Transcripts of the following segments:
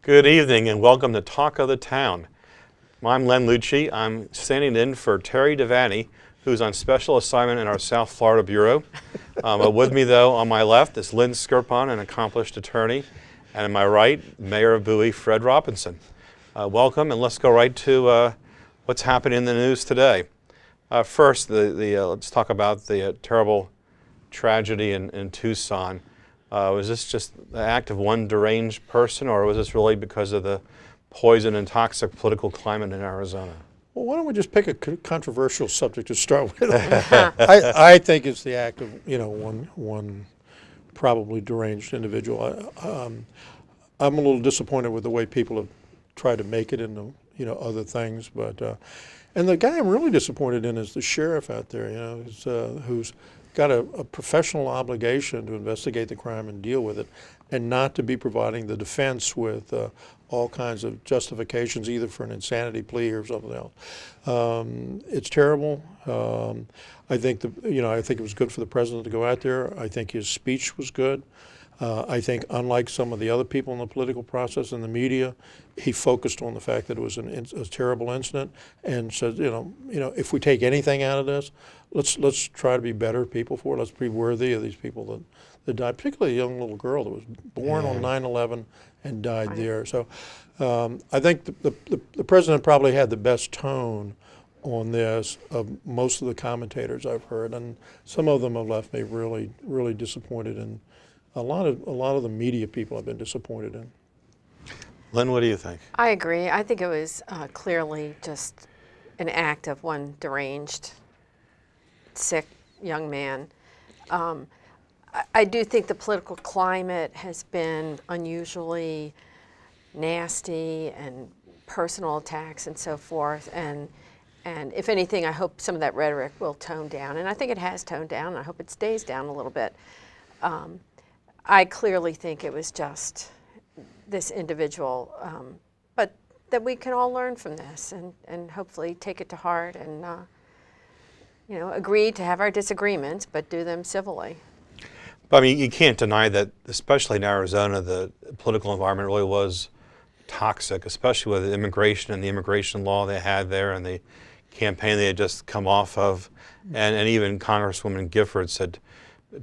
Good evening and welcome to Talk of the Town. I'm Len Lucchi. I'm standing in for Terry Devaney, who's on special assignment in our South Florida Bureau. With me, though, on my left is Lynn Skirpon, an accomplished attorney, and on my right, Mayor of Bowie, Fred Robinson. Welcome, and let's go right to what's happening in the news today. First, let's talk about the terrible tragedy in Tucson. Was this just the act of one deranged person, or was this really because of the poison and toxic political climate in Arizona? Well, why don't we just pick a controversial subject to start with? I think it's the act of one probably deranged individual. I'm a little disappointed with the way people have tried to make it into other things, but and the guy I'm really disappointed in is the sheriff out there. Who's got a professional obligation to investigate the crime and deal with it, and not to be providing the defense with all kinds of justifications, either for an insanity plea or something else. It's terrible. I think it was good for the president to go out there. I think his speech was good. I think, unlike some of the other people in the political process and the media, he focused on the fact that it was a terrible incident and said, if we take anything out of this, let's try to be better people for it. Let's be worthy of these people that died, particularly a young little girl that was born on 9/11 and died there. So I think the president probably had the best tone on this of most of the commentators I've heard, and some of them have left me really, really disappointed, and a lot of the media people have been disappointed in. Lynn, what do you think? I agree. I think it was clearly just an act of one deranged, sick young man. I do think the political climate has been unusually nasty and personal attacks and so forth. And if anything, I hope some of that rhetoric will tone down. And I think it has toned down, and I hope it stays down a little bit. I clearly think it was just this individual, but that we can all learn from this and hopefully take it to heart and agree to have our disagreements, but do them civilly. But, I mean, you can't deny that, especially in Arizona, the political environment really was toxic, especially with immigration and the immigration law they had there and the campaign they had just come off of. And even Congresswoman Gifford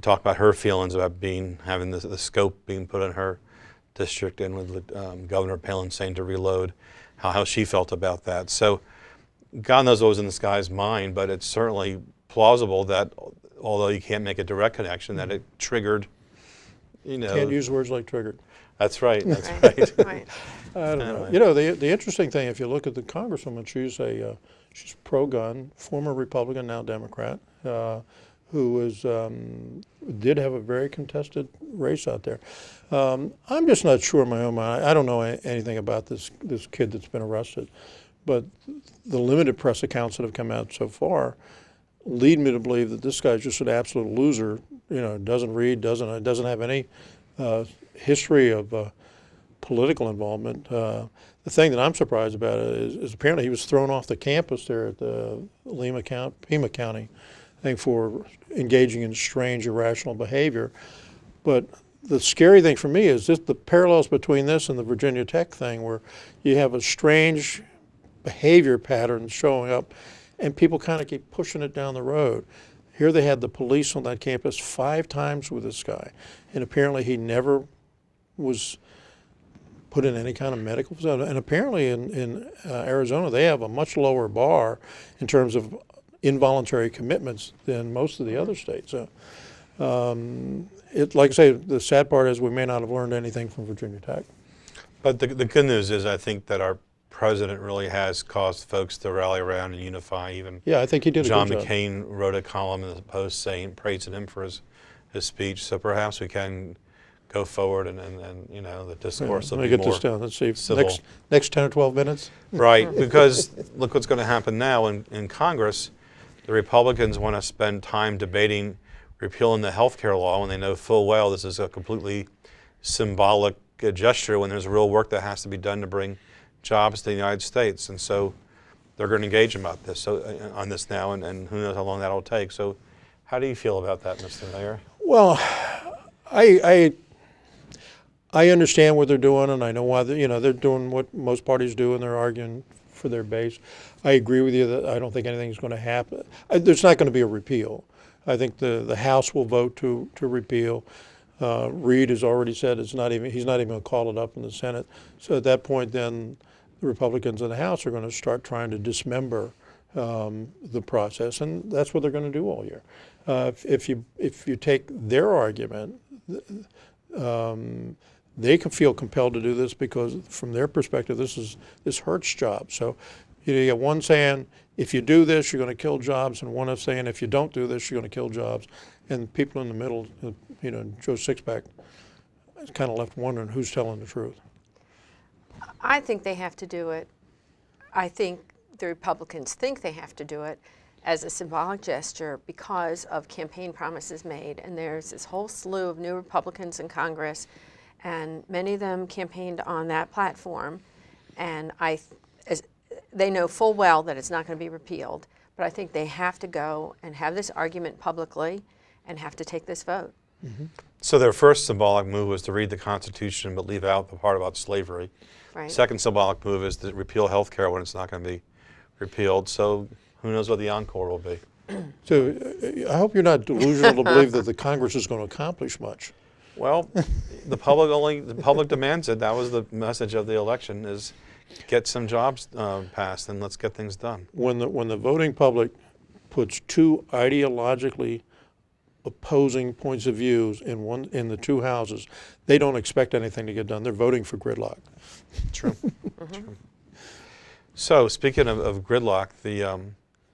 talked about her feelings about having the scope being put on her district, and with Governor Palin saying to reload, how she felt about that. So God knows what was in this guy's mind, but it's certainly plausible that, although you can't make a direct connection, that it triggered, Can't use words like triggered. That's right, that's right. Right. I don't know. The interesting thing, if you look at the Congresswoman, she's pro-gun, former Republican, now Democrat, who did have a very contested race out there. I'm just not sure in my own mind. I don't know anything about this kid that's been arrested, but the limited press accounts that have come out so far lead me to believe that this guy's just an absolute loser. Doesn't read, doesn't have any history of political involvement. The thing that I'm surprised about is apparently he was thrown off the campus there at the Pima County thing for engaging in strange, irrational behavior. But the scary thing for me is just the parallels between this and the Virginia Tech thing, where you have a strange behavior pattern showing up and people kind of keep pushing it down the road. Here they had the police on that campus 5 times with this guy, and apparently he never was put in any kind of medical facility. And apparently in Arizona, they have a much lower bar in terms of involuntary commitments than most of the other states. So, like I say, the sad part is we may not have learned anything from Virginia Tech. But the good news is I think that our president really has caused folks to rally around and unify. Even I think he did John a good job. McCain wrote a column in the Post praising him for his speech. So perhaps we can go forward and the discourse will Let me be get more this down. Let's see. civil. Next 10 or 12 minutes. Right, because look what's going to happen now in Congress. The Republicans want to spend time debating repealing the health care law when they know full well this is a completely symbolic gesture when there's real work that has to be done to bring jobs to the United States. And so they're going to engage about this on this now, and who knows how long that'll take. So how do you feel about that, Mr. Mayor? Well, I I understand what they're doing, and I know why. They're doing what most parties do, and they're arguing for their base. I agree with you that I don't think anything's going to happen. There's not going to be a repeal. I think the House will vote to repeal. Reid has already said he's not even going to call it up in the Senate. So at that point, then the Republicans in the House are going to start trying to dismember the process, and that's what they're going to do all year. If you take their argument, they can feel compelled to do this because, from their perspective, this hurts jobs. So you get one saying, if you do this, you're going to kill jobs, and one is saying, if you don't do this, you're going to kill jobs. And people in the middle, Joe Sixpack, is kind of left wondering who's telling the truth. I think they have to do it. I think the Republicans think they have to do it as a symbolic gesture because of campaign promises made. And there's this whole slew of new Republicans in Congress, and many of them campaigned on that platform. And they know full well that it's not going to be repealed, but I think they have to go and have this argument publicly and have to take this vote. Mm-hmm. So their first symbolic move was to read the Constitution but leave out the part about slavery. Right. Second symbolic move is to repeal health care when it's not going to be repealed. So who knows what the encore will be. So I hope you're not delusional to believe that the Congress is going to accomplish much. Well, the public demands it. That was the message of the election: is get some jobs passed and let's get things done. When the voting public puts two ideologically opposing points of views in the two houses, they don't expect anything to get done. They're voting for gridlock. True. True. So speaking of gridlock, the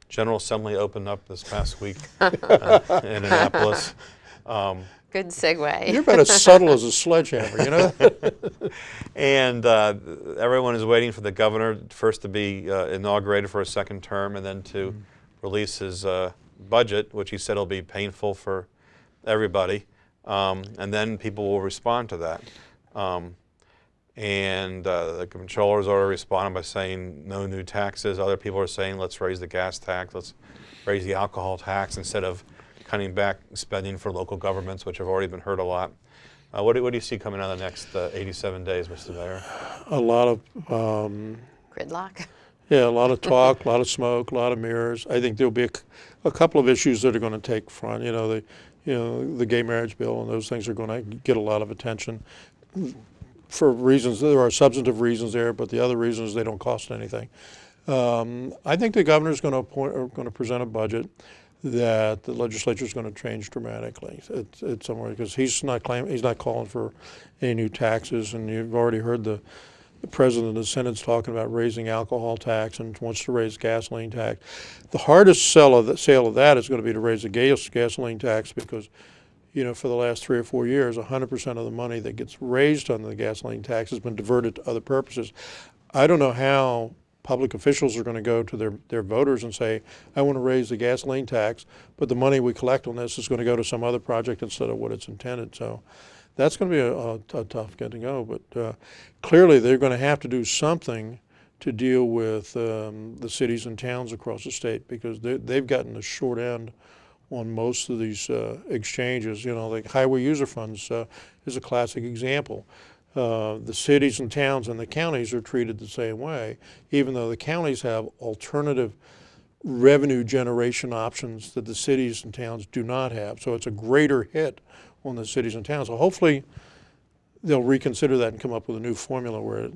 General Assembly opened up this past week in Annapolis. Good segue. You're about as subtle as a sledgehammer, you know? And everyone is waiting for the governor first to be inaugurated for a second term and then to release his budget, which he said will be painful for everybody. And then people will respond to that. The comptroller's already responded by saying no new taxes. Other people are saying let's raise the gas tax, let's raise the alcohol tax instead of cutting back spending for local governments, which have already been hurt a lot. What do you see coming out of the next 87 days, Mr. Mayor? A lot of Gridlock. yeah, a lot of talk, a lot of smoke, a lot of mirrors. I think there'll be a couple of issues that are going to take front. The gay marriage bill and those things are going to get a lot of attention for reasons. There are substantive reasons there, but the other reason is they don't cost anything. I think the governor's going to present a budget that the legislature is going to change dramatically. It's somewhere because he's not calling for any new taxes, and you've already heard the president of the Senate's talking about raising alcohol tax and wants to raise gasoline tax. The hardest sale of that is going to be to raise the gasoline tax because, for the last 3 or 4 years, 100% of the money that gets raised on the gasoline tax has been diverted to other purposes. I don't know how public officials are going to go to their voters and say, I want to raise the gasoline tax, but the money we collect on this is going to go to some other project instead of what it's intended. So that's going to be a tough get to go. But clearly they're going to have to do something to deal with the cities and towns across the state because they've gotten the short end on most of these exchanges. Like highway user funds is a classic example. The cities and towns and the counties are treated the same way, even though the counties have alternative revenue generation options that the cities and towns do not have. So it's a greater hit on the cities and towns. So hopefully they'll reconsider that and come up with a new formula where,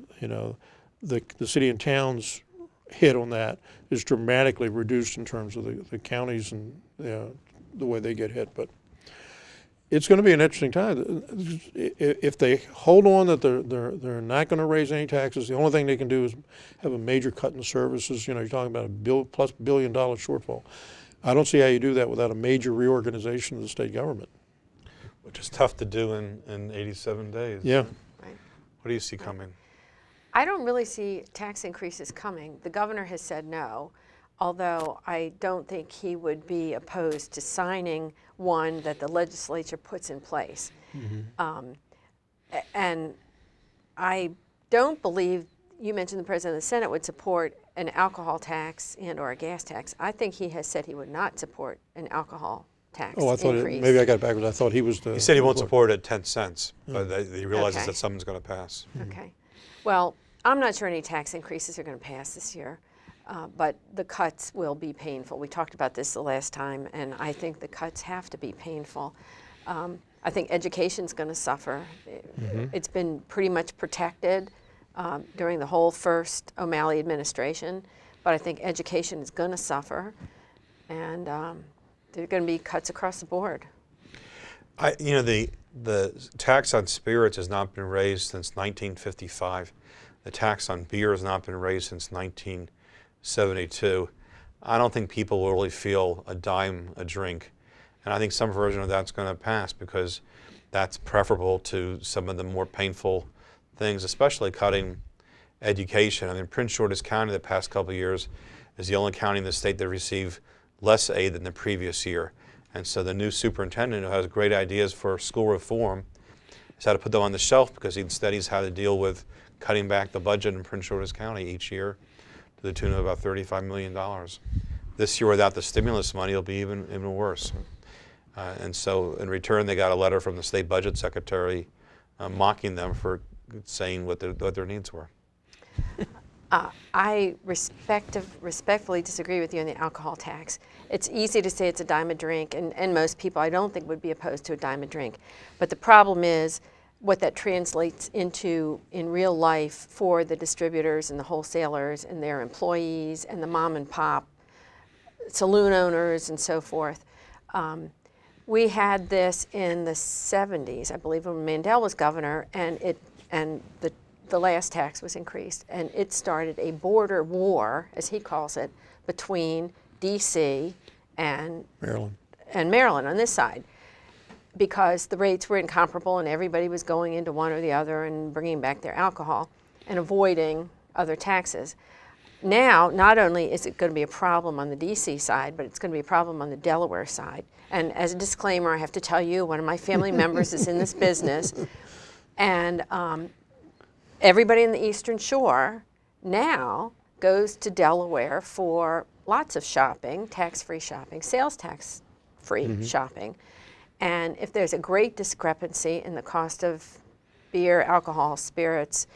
the city and towns hit on that is dramatically reduced in terms of the counties and the way they get hit. But it's going to be an interesting time. If they hold on that they're not going to raise any taxes, the only thing they can do is have a major cut in the services. You're talking about a $+ billion shortfall. I don't see how you do that without a major reorganization of the state government. Which is tough to do in 87 days. Yeah. Right. What do you see coming? I don't really see tax increases coming. The governor has said no, although I don't think he would be opposed to signing one that the legislature puts in place. Mm-hmm. And I don't believe, you mentioned the president of the Senate would support an alcohol tax and or a gas tax. I think he has said he would not support an alcohol tax Oh, I thought increase. maybe I got it backwards. I thought he was the. He said he won't support it at 10 cents, but he realizes Okay. that something's going to pass. Okay. Well, I'm not sure any tax increases are going to pass this year, but the cuts will be painful. We talked about this the last time, and I think the cuts have to be painful. I think education's going to suffer. It's been pretty much protected during the whole first O'Malley administration, but I think education is going to suffer, and there are going to be cuts across the board. The tax on spirits has not been raised since 1955. The tax on beer has not been raised since 1972. I don't think people will really feel a dime a drink. And I think some version of that's going to pass because that's preferable to some of the more painful things, especially cutting education. I mean, Prince George's County the past couple of years is the only county in the state that received less aid than the previous year. And so the new superintendent, who has great ideas for school reform, has had to put them on the shelf because he studies how to deal with cutting back the budget in Prince George's County each year to the tune of about $35 million. This year, without the stimulus money, it'll be even worse. And so in return, they got a letter from the state budget secretary mocking them for saying what their needs were. I respectfully disagree with you on the alcohol tax. It's easy to say it's a dime a drink, and most people I don't think would be opposed to a dime a drink. But the problem is what that translates into in real life for the distributors and the wholesalers and their employees and the mom and pop saloon owners and so forth. We had this in the 70s, I believe, when Mandel was governor, and the last tax was increased, and it started a border war, as he calls it, between D.C. and Maryland on this side, because the rates were incomparable and everybody was going into one or the other and bringing back their alcohol and avoiding other taxes. Now, not only is it going to be a problem on the D.C. side, but it's going to be a problem on the Delaware side. And as a disclaimer, I have to tell you, one of my family members is in this business, and everybody in the Eastern Shore now goes to Delaware for lots of shopping, tax-free shopping, sales tax-free shopping. And if there's a great discrepancy in the cost of beer, alcohol, spirits,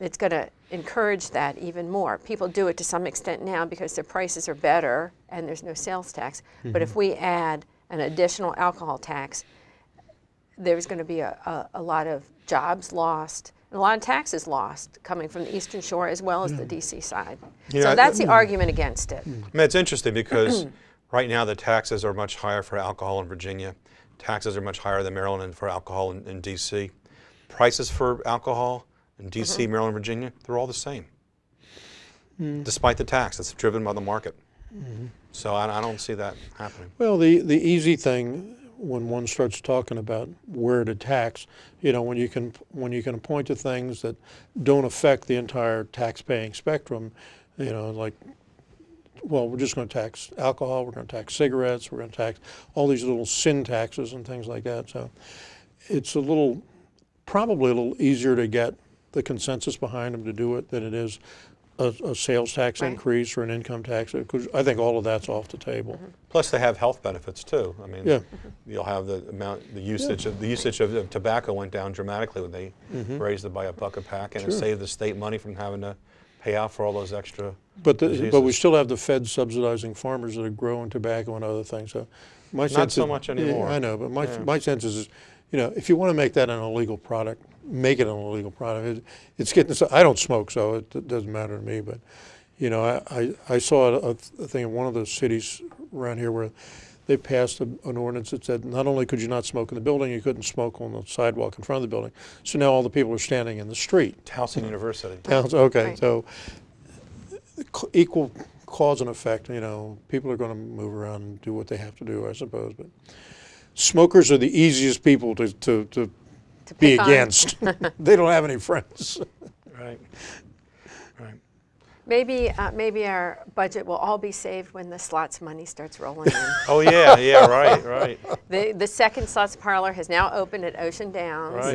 it's going to encourage that even more. People do it to some extent now because their prices are better and there's no sales tax. But if we add an additional alcohol tax, there's going to be a lot of jobs lost and a lot of taxes lost coming from the Eastern Shore as well as the D.C. side. So that's the argument against it. I mean, it's interesting because right now the taxes are much higher for alcohol in Virginia. Taxes are much higher than Maryland and for alcohol in D.C. Prices for alcohol in D.C., Maryland, Virginia, they're all the same. Despite the tax, it's driven by the market. So I don't see that happening. Well, the easy thing when one starts talking about where to tax, when you can point to things that don't affect the entire tax-paying spectrum, like, well, we're just going to tax alcohol, we're going to tax cigarettes, we're going to tax all these little sin taxes and things like that. So it's probably a little easier to get the consensus behind them to do it than it is a sales tax increase or an income tax, because I think all of that's off the table. Plus, they have health benefits too. I mean, you'll have the usage of tobacco went down dramatically when they raised it by $1 a pack, and it saved the state money from having to pay out for all those extra. But we still have the Fed subsidizing farmers that are growing tobacco and other things. So my sense not so much anymore. I know, but my sense is, if you want to make that an illegal product, make it an illegal product. It's getting. I don't smoke, so it doesn't matter to me. But I saw a thing in one of the cities around here where they passed an ordinance that said not only could you not smoke in the building, you couldn't smoke on the sidewalk in front of the building. So now all the people are standing in the street. Towson University. Okay, Right. so equal cause and effect. People are going to move around and do what they have to do, I suppose. But smokers are the easiest people to be pick on. against. They don't have any friends. Right. Maybe our budget will all be saved when the slots money starts rolling in. Oh yeah, right. The second slots parlor has now opened at Ocean Downs. Right.